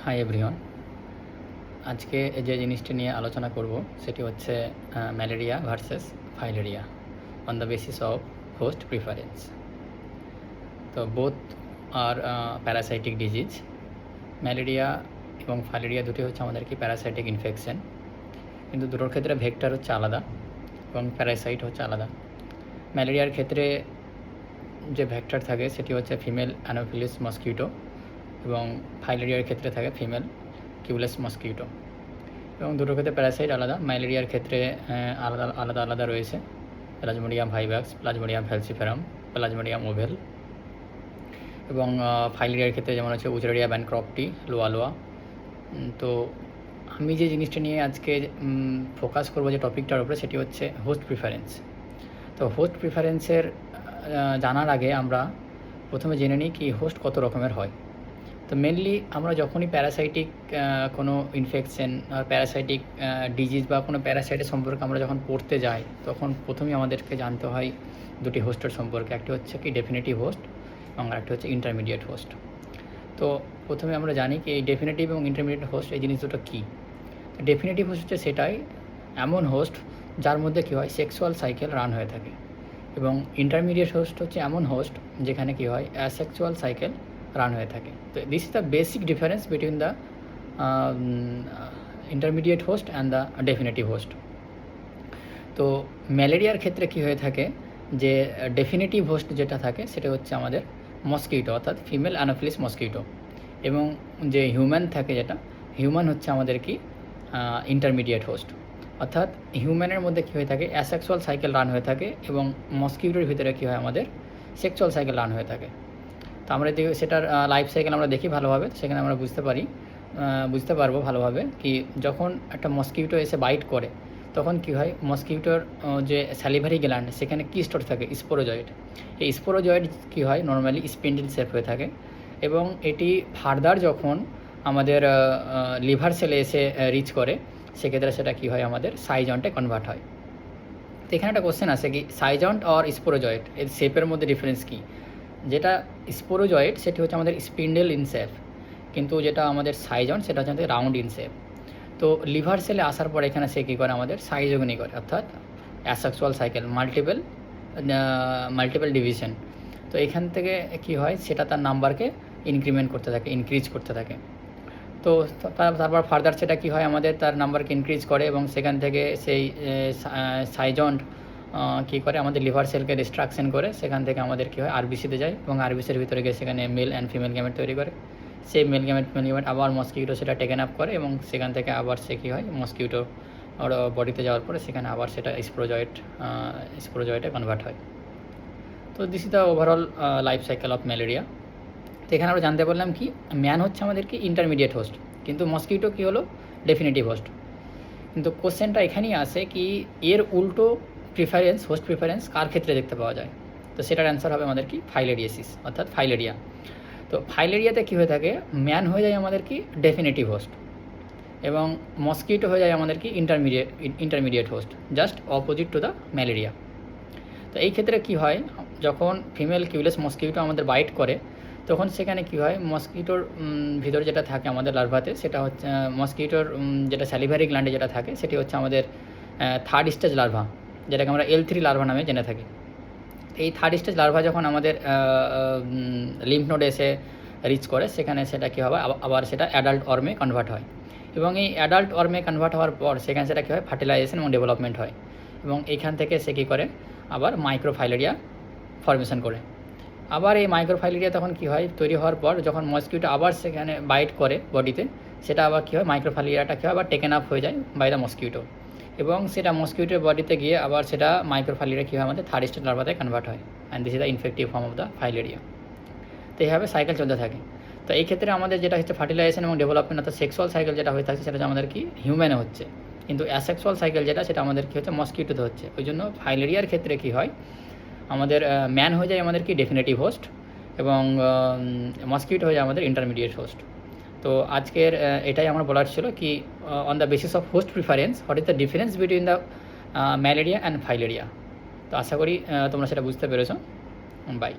Hi everyone. আজকে যে জিনিসটি নিয়ে আলোচনা করব সেটি হচ্ছে malaria versus filaria on the basis of host preference. তো বোথ আর প্যারাসাইটিক ডিজিজ। ম্যালেরিয়া এবং ফাইলেরিয়া দুটি হচ্ছে আমাদের কি প্যারাসাইটিক ইনফেকশন, কিন্তু দুটোর ক্ষেত্রে ভেক্টর হচ্ছে আলাদা এবং প্যারাসাইট হচ্ছে আলাদা। ম্যালেরিয়ার ক্ষেত্রে যে ভেক্টর থাকে সেটি হচ্ছে ফিমেল অ্যানোফিলিস মসকিউটো এবং ফাইলেরিয়ার ক্ষেত্রে থাকে ফিমেল কিউলেস মসকিউটো, এবং দুটোর ক্ষেত্রে প্যারাসাইট আলাদা। ম্যালেরিয়ার ক্ষেত্রে আলাদা আলাদা আলাদা রয়েছে প্লাজমোডিয়াম ভাইভাক্স, প্লাজমোডিয়াম ফ্যালসিফেরাম, প্লাজমোডিয়াম ওভেল, এবং ফাইলেরিয়ার ক্ষেত্রে যেমন হচ্ছে উচেরিয়া ব্যানক্রফটি, লোয়া। তো আমি যে জিনিসটা নিয়ে আজকে ফোকাস করবো যে টপিকটার উপরে সেটি হচ্ছে হোস্ট প্রিফারেন্স। তো হোস্ট প্রিফারেন্সের জানার আগে আমরা প্রথমে জেনে নিই কি হোস্ট কত রকমের হয়। তো মেনলি আমরা যখনই প্যারাসাইটিক কোনো ইনফেকশন আর প্যারাসাইটিক ডিজিজ বা কোনো প্যারাসাইটের সম্পর্কে আমরা যখন পড়তে যাই তখন প্রথমেই আমাদেরকে জানতে হয় দুটি হোস্টের সম্পর্কে। একটি হচ্ছে কি ডেফিনেটিভ হোস্ট এবং আরেকটি হচ্ছে ইন্টারমিডিয়েট হোস্ট। তো প্রথমে আমরা জানি কি এই ডেফিনেটিভ এবং ইন্টারমিডিয়েট হোস্ট এই জিনিস দুটো কী। ডেফিনেটিভ হোস্ট হচ্ছে সেটাই এমন হোস্ট যার মধ্যে কী হয় সেক্সুয়াল সাইকেল রান হয়ে থাকে, এবং ইন্টারমিডিয়েট হোস্ট হচ্ছে এমন হোস্ট যেখানে কী হয় অ্যাসেক্সুয়াল সাইকেল রান হয়ে থাকে। তো this is the basic difference between the intermediate host and the definitive host. তো ম্যালেরিয়ার ক্ষেত্রে কী হয়ে থাকে যে ডেফিনেটিভ হোস্ট যেটা থাকে সেটা হচ্ছে আমাদের মসকিউটো অর্থাৎ ফিমেল অ্যানোফিলিস মসকিউটো, এবং যে হিউম্যান থাকে যেটা হিউম্যান হচ্ছে আমাদের কি ইন্টারমিডিয়েট হোস্ট। অর্থাৎ হিউম্যানের মধ্যে কী হয়ে থাকে অ্যাসেক্সুয়াল সাইকেল রান হয়ে থাকে এবং মসকিউটোর ভিতরে কী হয় আমাদের সেক্সুয়াল সাইকেল রান হয়ে থাকে। তো আমরা যদি সেটার লাইফ সাইকেল আমরা দেখি ভালোভাবে, সেখানে আমরা বুঝতে পারবো ভালোভাবে কি যখন একটা মসকিউটো এসে বাইট করে তখন কী হয় মসকিউটোর যে স্যালিভারি গ্ল্যান্ড সেখানে কী স্টোর থাকে স্পোরোজয়েড। এই স্পোরোজয়েড কী হয় নর্মালি স্পিন্ডেল শেপ হয়ে থাকে, এবং এটি ফার্দার যখন আমাদের লিভার সেলে এসে রিচ করে সেক্ষেত্রে সেটা কী হয় আমাদের সাইজন্টে কনভার্ট হয়। তো এখানে একটা কোশ্চেন আছে কি সাইজন্ট আর স্পোরোজয়েড এর শেপের মধ্যে ডিফারেন্স কী। যেটা স্পোরোজয়েড সেটি হচ্ছে আমাদের স্পিন্ডেল ইন শেপ, কিন্তু যেটা আমাদের সাইজন্ট সেটা হচ্ছে আমাদের রাউন্ড ইন শেপ। তো লিভার সেলে আসার পর এখানে সে কী করে আমাদের সাইজোগনি করে, অর্থাৎ অ্যাসেক্সুয়াল সাইকেল মাল্টিপল ডিভিশন। তো এখান থেকে কি হয় সেটা তার নাম্বারকে ইনক্রিজ করতে থাকে। তো তারপর ফার্দার সেটা কী হয় আমাদের তার নাম্বারকে ইনক্রিজ করে, এবং সেখান থেকে সেই সাইজন্ট কী করে আমাদের লিভার সেলকে ডিস্ট্রাকশন করে সেখান থেকে আমাদের কী হয় আরবিসিতে যায়, এবং আরবিসির ভিতরে গিয়ে সেখানে মেল অ্যান্ড ফিমেল গ্যামেট তৈরি করে। সেই মেল গ্যামেট আবার মসকিউটো সেটা টেকেন আপ করে, এবং সেখান থেকে আবার সে কী হয় মসকিউটো ওর বডিতে যাওয়ার পরে সেখানে আবার সেটা স্পোরোজয়েটে কনভার্ট হয়। তো this is the overall life cycle of malaria. তো এখানে আমরা জানতে পারলাম কি ম্যান হচ্ছে আমাদের কি ইন্টারমিডিয়েট হোস্ট, কিন্তু মসকিউটো কী হলো ডেফিনেটিভ হোস্ট। কিন্তু কোশ্চেনটা এখানেই আসে কি এর উল্টো হোস্ট প্রিফারেন্স কার ক্ষেত্রে দেখতে পাওয়া যায়। তো সেটার অ্যান্সার হবে আমাদের কি ফাইলেরিয়াসিস অর্থাৎ ফাইলেরিয়া। তো ফাইলেরিয়াতে কী হয়ে থাকে ম্যান হয়ে যায় আমাদের কি ডেফিনেটিভ হোস্ট, এবং মসকিউটো হয়ে যায় আমাদের কি intermediate host, just opposite to the malaria. তো এই ক্ষেত্রে কী হয় যখন ফিমেল কিউলেস মসকিউটো আমাদের বাইট করে তখন সেখানে কী হয় মসকিউটোর ভিতরে যেটা থাকে আমাদের লার্ভাতে সেটা হচ্ছে মসকিউটোর যেটা স্যালিভারি গ্ল্যান্ডে যেটা থাকে সেটি হচ্ছে আমাদের থার্ড স্টেজ লার্ভা, যেটাকে আমরা L3 লার্ভা নামে জেনে থাকি। এই থার্ড স্টেজ লার্ভা যখন আমাদের লিম্ফ নোডে এসে রিচ করে সেখানে সেটা কী হবে আবার সেটা অ্যাডাল্ট অর্মে কনভার্ট হয়, এবং এই অ্যাডাল্ট অর্মে কনভার্ট হওয়ার পর সেখানে সেটা কী হয় ফার্টিলাইজেশন এবং ডেভেলপমেন্ট হয়, এবং এইখান থেকে সে কী করে আবার মাইক্রোফাইলেরিয়া ফর্মেশন করে। আবার এই মাইক্রোফাইলেরিয়া তখন কী হয় তৈরি হওয়ার পর যখন মসকিউটো আবার সেখানে বাইট করে বডিতে সেটা আবার কী হয় মাইক্রোফাইলেরিয়াটা কী হয় আবার টেকেন আপ হয়ে যায় বাই দ্য মসকিউটো, এবং সেটা মসকিউটোর বডিতে গিয়ে আবার সেটা মাইক্রোফাইলেরিয়া কী হয় আমাদের থার্ড স্টেজ লার্ভাতে কনভার্ট হয়, and this is the infective form of the filaria. তো এইভাবে সাইকেল চলতে থাকে। তো এই ক্ষেত্রে আমাদের যেটা হচ্ছে ফার্টিলাইজেশন এবং ডেভেলপমেন্ট অর্থাৎ সেক্সুয়াল সাইকেল যেটা হয়ে থাকে সেটা হচ্ছে আমাদের কি হিউম্যানে হচ্ছে, কিন্তু অ্যাসেক্সুয়াল সাইকেল যেটা সেটা আমাদের কী হচ্ছে মসকিউটোতে হচ্ছে। ওই জন্য ফাইলেরিয়ার ক্ষেত্রে কী হয় আমাদের ম্যান হয়ে যায় আমাদের কি ডেফিনেটিভ হোস্ট, এবং মসকিউটো হয়ে যায় আমাদের ইন্টারমিডিয়েট হোস্ট। তো আজকের এটাই আমার বলার ছিল কি on the basis of host preference what is the difference between the malaria and filaria. তো আশা করি তোমরা সেটা বুঝতে পেরেছো। বাই।